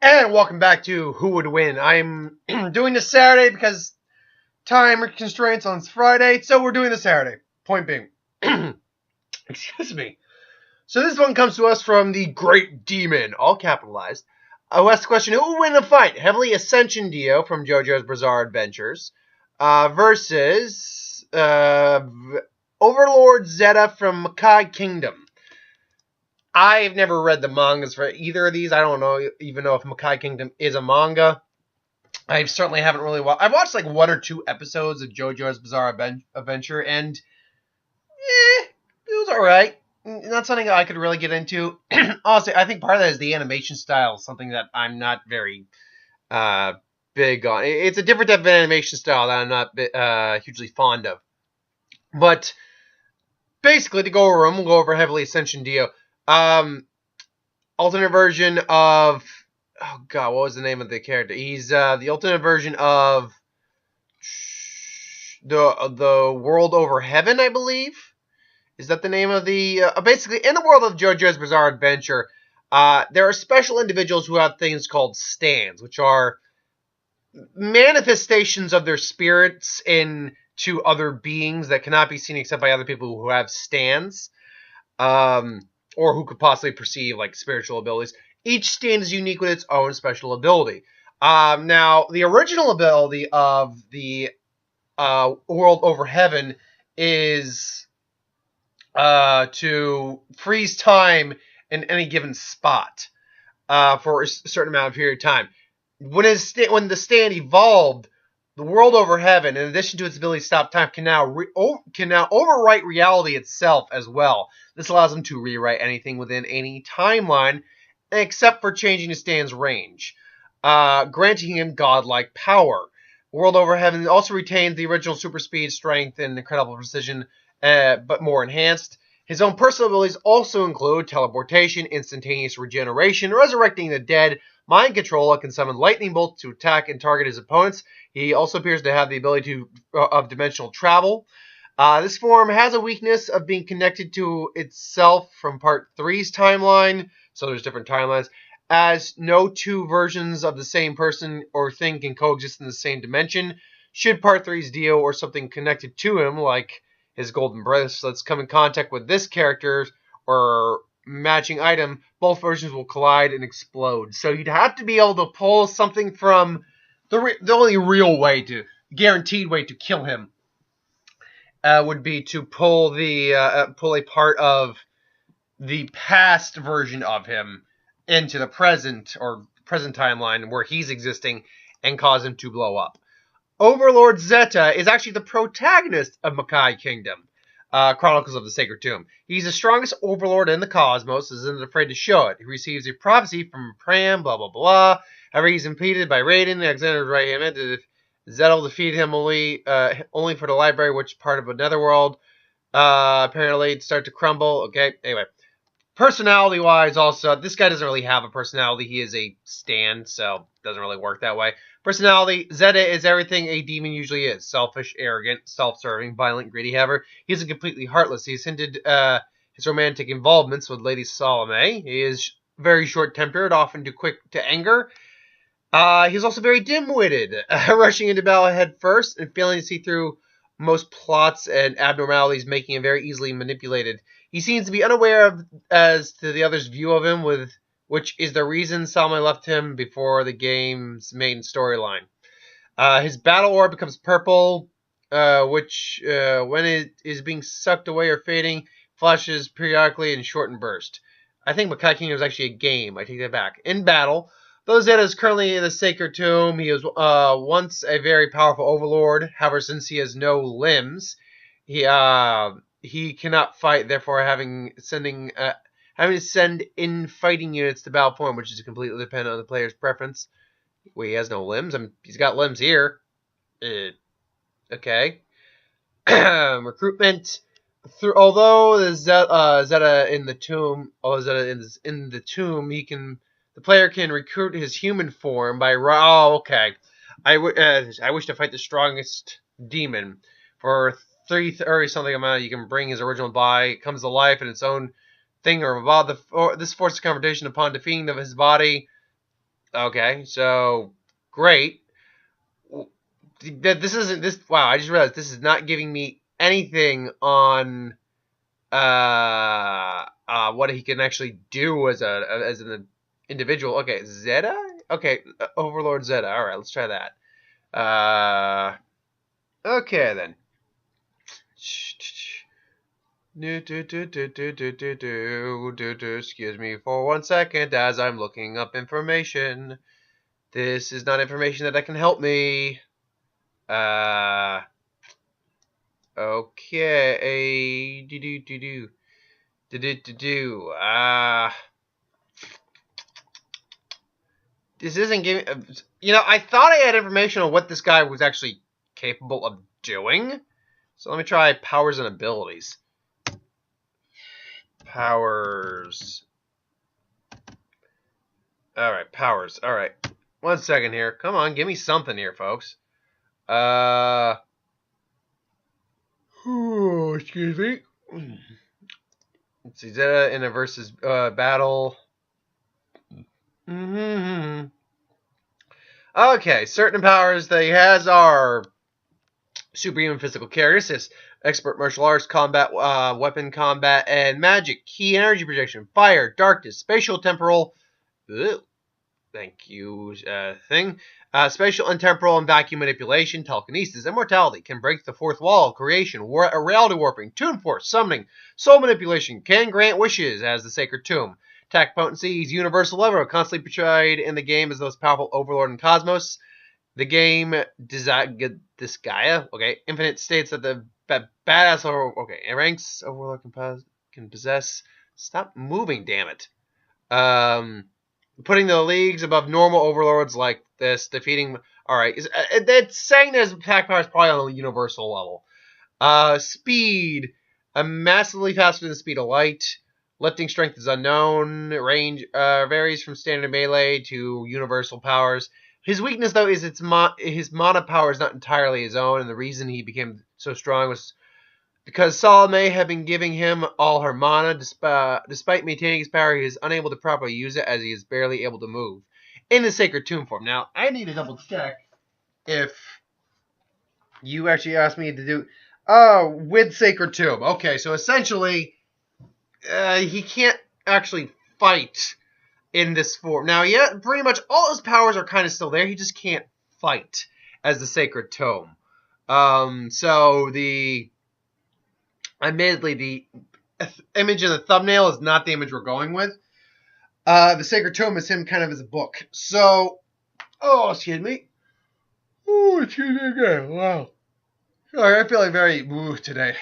And welcome back to Who Would Win. I'm doing this Saturday because time constraints on Friday, so we're doing this Saturday. Point being, excuse me. So this one comes to us from the Great Demon, all capitalized. Who asked the question, who would win the fight? Heavily Ascension Dio from JoJo's Bizzare Adventures versus Overlord Zetta from Makai Kingdom. I've never read the mangas for either of these. I don't even know if Makai Kingdom is a manga. I certainly haven't really watched. I've watched like 1 or 2 episodes of JoJo's Bizzare Adventure, and it was alright. Not something I could really get into. Honestly, I think part of that is the animation style, something that I'm not very big on. It's a different type of animation style that I'm not hugely fond of. But basically, to go over them, we'll go over Heavily Ascension Dio. Alternate version of, oh god, what was the name of the character? He's the alternate version of the World Over Heaven, I believe. Is that the name of the basically in the world of JoJo's Bizzare Adventure, there are special individuals who have things called stands, which are manifestations of their spirits into other beings that cannot be seen except by other people who have stands. Or who could possibly perceive like spiritual abilities. Each stand is unique with its own special ability. Now, the original ability of the World Over Heaven is to freeze time in any given spot for a certain amount of period of time. When the stand evolved, the World Over Heaven, in addition to its ability to stop time, can now overwrite reality itself as well. This allows them to rewrite anything within any timeline, except for changing the stand's range, granting him godlike power. World Over Heaven also retains the original super speed, strength, and incredible precision, but more enhanced. His own personal abilities also include teleportation, instantaneous regeneration, resurrecting the dead, mind control. It can summon lightning bolts to attack and target his opponents. He also appears to have the ability of dimensional travel. This form has a weakness of being connected to itself from Part 3's timeline, so there's different timelines, as no 2 versions of the same person or thing can coexist in the same dimension. Should Part 3's Dio or something connected to him, like his golden bracelets, come in contact with this character or matching item, both versions will collide and explode. So you'd have to be able to pull something from the only real way to, guaranteed way to kill him would be to pull a part of the past version of him into the present or present timeline where he's existing and cause him to blow up. Overlord Zetta is actually the protagonist of Makai Kingdom, Chronicles of the Sacred Tomb. He's the strongest overlord in the cosmos, isn't afraid to show it. He receives a prophecy from Pram, blah, blah, blah. However, he's impeded by Raiden, Alexander's right hand. Zetta will defeat him only for the library, which is part of another world. Apparently, start to crumble. Okay, anyway. Personality-wise, also, this guy doesn't really have a personality. He is a stand, so it doesn't really work that way. Personality, Zetta is everything a demon usually is. Selfish, arrogant, self-serving, violent, greedy. However, he isn't completely heartless. He's hinted his romantic involvements with Lady Salome. He is very short-tempered, often too quick to anger. He's also very dim-witted, rushing into battle head first and failing to see through most plots and abnormalities, making him very easily manipulated. He seems to be unaware as to the other's view of him, which is the reason Salome left him before the game's main storyline. His battle orb becomes purple, which, when it is being sucked away or fading, flashes periodically in shortened bursts. I think Makai Kingdom is actually a game. I take that back. In battle, though Zetta is currently in the Sacred Tomb, he was once a very powerful overlord. However, since he has no limbs, he cannot fight, therefore having to send in fighting units to battle point, which is completely dependent on the player's preference. Well, he has no limbs. He's got limbs here. Okay. Recruitment. Although Zetta in the tomb, the player can recruit his human form by. Oh, okay. I wish to fight the strongest demon for 330 something amount. You can bring his original body. It comes to life in its own thing or about this forces confrontation upon defeating his body. Okay, so great. This isn't this. Wow, I just realized this is not giving me anything on what he can actually do as an individual. Okay, Zetta. Okay, Overlord Zetta. All right, let's try that. Okay then. Excuse me for 1 second as I'm looking up information. This is not information that can help me. Okay. This isn't giving. I thought I had information on what this guy was actually capable of doing. So let me try powers and abilities. Powers. Alright, powers. Alright. 1 second here. Come on, give me something here, folks. Excuse me. Let's see, Zetta in a versus battle. Okay, certain powers that he has are superhuman physical characteristics, expert martial arts, combat, weapon combat, and magic, key energy projection, fire, darkness, spatial temporal. Thank you, thing. Spatial and temporal and vacuum manipulation, telekinesis, immortality, can break the fourth wall, creation, reality warping, tune force, summoning, soul manipulation, can grant wishes as the sacred tomb. Attack potency, he's universal level, constantly portrayed in the game as the most powerful overlord in cosmos. The game Disgaea, okay, infinite states that the badass okay, it ranks overlord can possess. Stop moving, damn it. Putting the leagues above normal overlords like this, defeating. All right, it's saying that his attack power is probably on a universal level. Speed, massively faster than the speed of light. Lifting strength is unknown. Range varies from standard melee to universal powers. His weakness, though, is his mana power is not entirely his own, and the reason he became so strong was because Salome had been giving him all her mana. Despite maintaining his power, he is unable to properly use it as he is barely able to move in the Sacred Tomb form. Now, I need to double check if you actually asked me to do... with Sacred Tomb. Okay, so essentially, he can't actually fight in this form. Now, yeah, pretty much all his powers are kind of still there. He just can't fight as the Sacred Tome. Admittedly, the image in the thumbnail is not the image we're going with. The Sacred Tome is him kind of as a book. So, excuse me. Oh, excuse me again. Wow. Sorry, I'm feeling very today.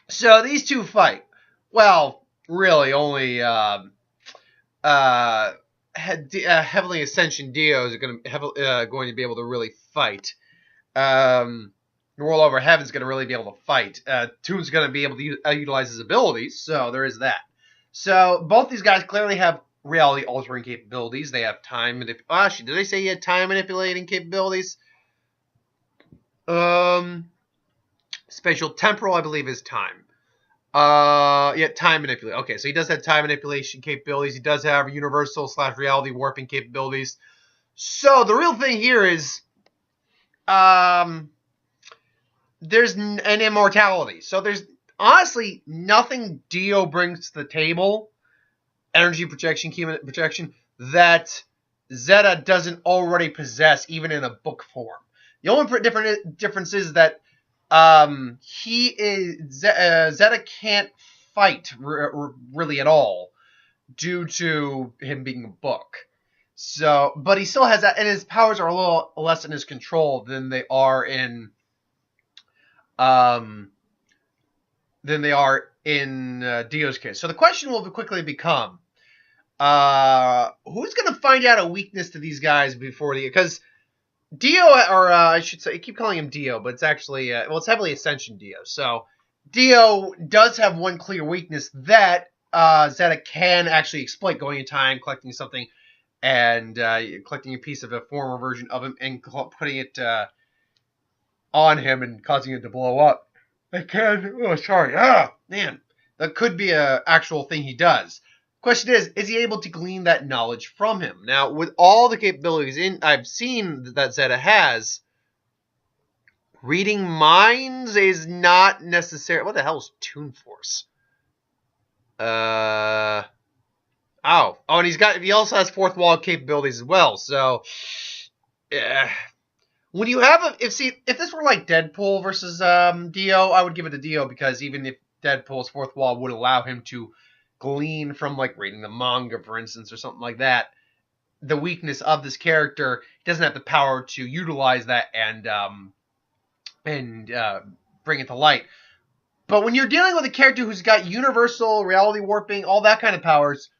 So, these two fight. Well, really, only heavily Ascension Dios are going to be able to really fight. Roll Over Heaven's going to really be able to fight. Toon's going to be able to utilize his abilities, so there is that. So both these guys clearly have reality-altering capabilities. They have time manipulation. Actually, did they say he had time manipulating capabilities? Spatial temporal, I believe, is time. Time manipulation. Okay, so he does have time manipulation capabilities. He does have universal/reality warping capabilities. So the real thing here is, there's an immortality. So there's honestly nothing Dio brings to the table, energy projection, key projection, that Zetta doesn't already possess, even in a book form. The only difference is that Zetta can't fight really at all due to him being a book. So, but he still has that, and his powers are a little less in his control than they are in Dio's case. So the question will quickly become, who's going to find out a weakness to these guys before because Dio, or I should say, I keep calling him Dio, but it's actually, it's heavily Ascension Dio. So Dio does have one clear weakness that Zetta can actually exploit, going in time, collecting something, and collecting a piece of a former version of him and putting it on him and causing it to blow up. That could be an actual thing he does. Question is he able to glean that knowledge from him? Now, with all the capabilities I've seen that Zetta has, reading minds is not necessary. What the hell is Toon Force? And he also has fourth wall capabilities as well. So, yeah. When you have if this were like Deadpool versus Dio, I would give it to Dio, because even if Deadpool's fourth wall would allow him to glean from like reading the manga, for instance, or something like that, the weakness of this character, he doesn't have the power to utilize that and bring it to light. But when you're dealing with a character who's got universal reality warping, all that kind of powers,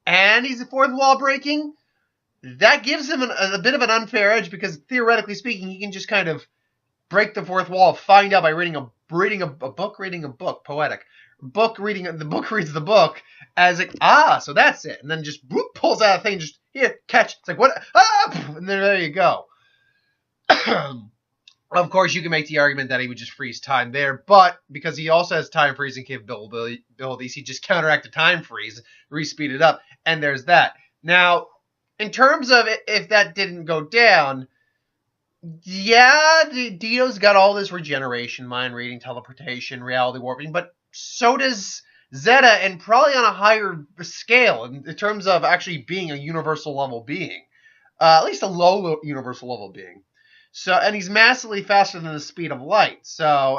and he's a fourth wall breaking, that gives him a bit of an unfair edge, because theoretically speaking, he can just kind of break the fourth wall, find out by reading a book, poetic. The book reads the book, as like, so that's it. And then just whoop, pulls out a thing, just, here, catch. It's like, what? And there you go. Of course, you can make the argument that he would just freeze time there, but because he also has time freezing capabilities, he just counteract the time freeze, re-speed it up, and there's that. Now, in terms of if that didn't go down, yeah, Dio's got all this regeneration, mind reading, teleportation, reality warping, but so does Zetta, and probably on a higher scale in terms of actually being a universal level being. At least a low universal level being. So, and he's massively faster than the speed of light. So,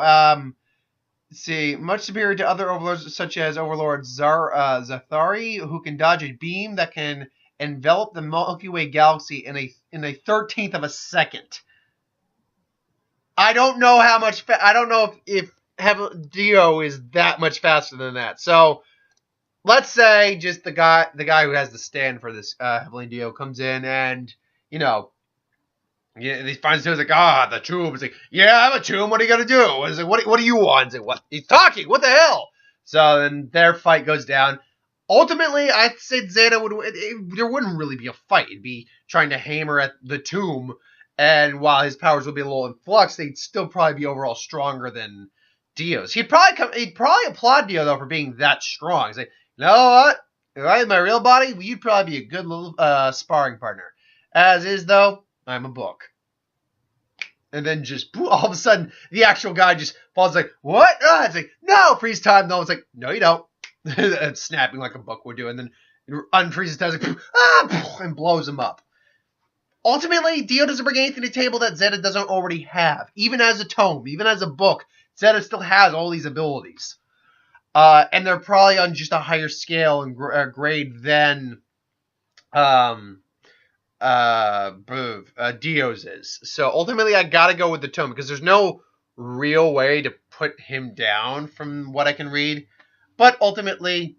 let's see, much superior to other overlords such as Overlord Zetta, who can dodge a beam that can envelop the Milky Way galaxy in a 13th of a second. I don't know how much. I don't know if Dio is that much faster than that. So, let's say just the guy who has the stand for this Heavenly Dio comes in and, you know, he finds out, like, the tomb. He's like, yeah, I'm a tomb. What are you gonna do? He's like, what do you want? He's like, what? He's talking. What the hell? So then their fight goes down. Ultimately, I'd say Zeta there wouldn't really be a fight. It'd be trying to hammer at the tomb, and while his powers would be a little in flux, they'd still probably be overall stronger than Dio's. He'd probably applaud Dio though for being that strong. He's like, you know what? If I had my real body, you'd probably be a good little sparring partner. As is though, I'm a book. And then just all of a sudden, the actual guy just falls like, what? It's like, no, freeze time. No, it's like, no, you don't. And snapping like a book would do. And then unfreezes time, like, and blows him up. Ultimately, Dio doesn't bring anything to the table that Zetta doesn't already have. Even as a tome, even as a book, Zetta still has all these abilities. And they're probably on just a higher scale and grade than Dio's is. So ultimately, I gotta go with the tome, because there's no real way to put him down from what I can read. But ultimately,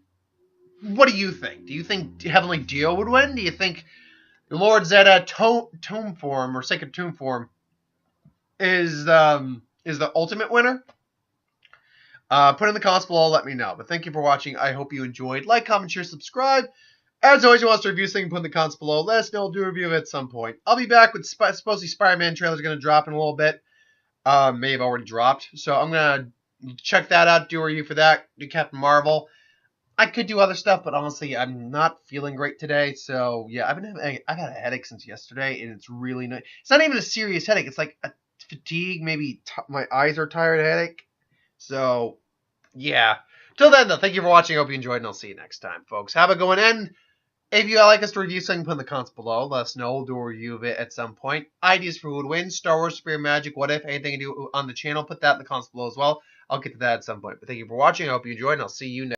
what do you think? Do you think Heavenly Dio would win? Do you think Lord Zetta tome form, or sacred tomb form, is the ultimate winner? Put in the comments below, let me know. But thank you for watching. I hope you enjoyed. Like, comment, share, subscribe. As always, you want us to review something, put in the comments below. Let us know. We'll do a review of it at some point. I'll be back with supposedly Spider-Man trailer's going to drop in a little bit. May have already dropped. So I'm going to check that out, do a review for that, do Captain Marvel. I could do other stuff, but honestly, I'm not feeling great today. So yeah, I've had a headache since yesterday, and it's really nice. It's not even a serious headache. It's like a fatigue, maybe my eyes are tired headache. So yeah. Till then, though, thank you for watching. I hope you enjoyed, and I'll see you next time, folks. Have a good one. And if you'd like us to review something, put in the comments below. Let us know. We'll do a review of it at some point. Ideas for who would win, Star Wars, Superior Magic, what if, anything to do on the channel, put that in the comments below as well. I'll get to that at some point. But thank you for watching. I hope you enjoyed, and I'll see you next time.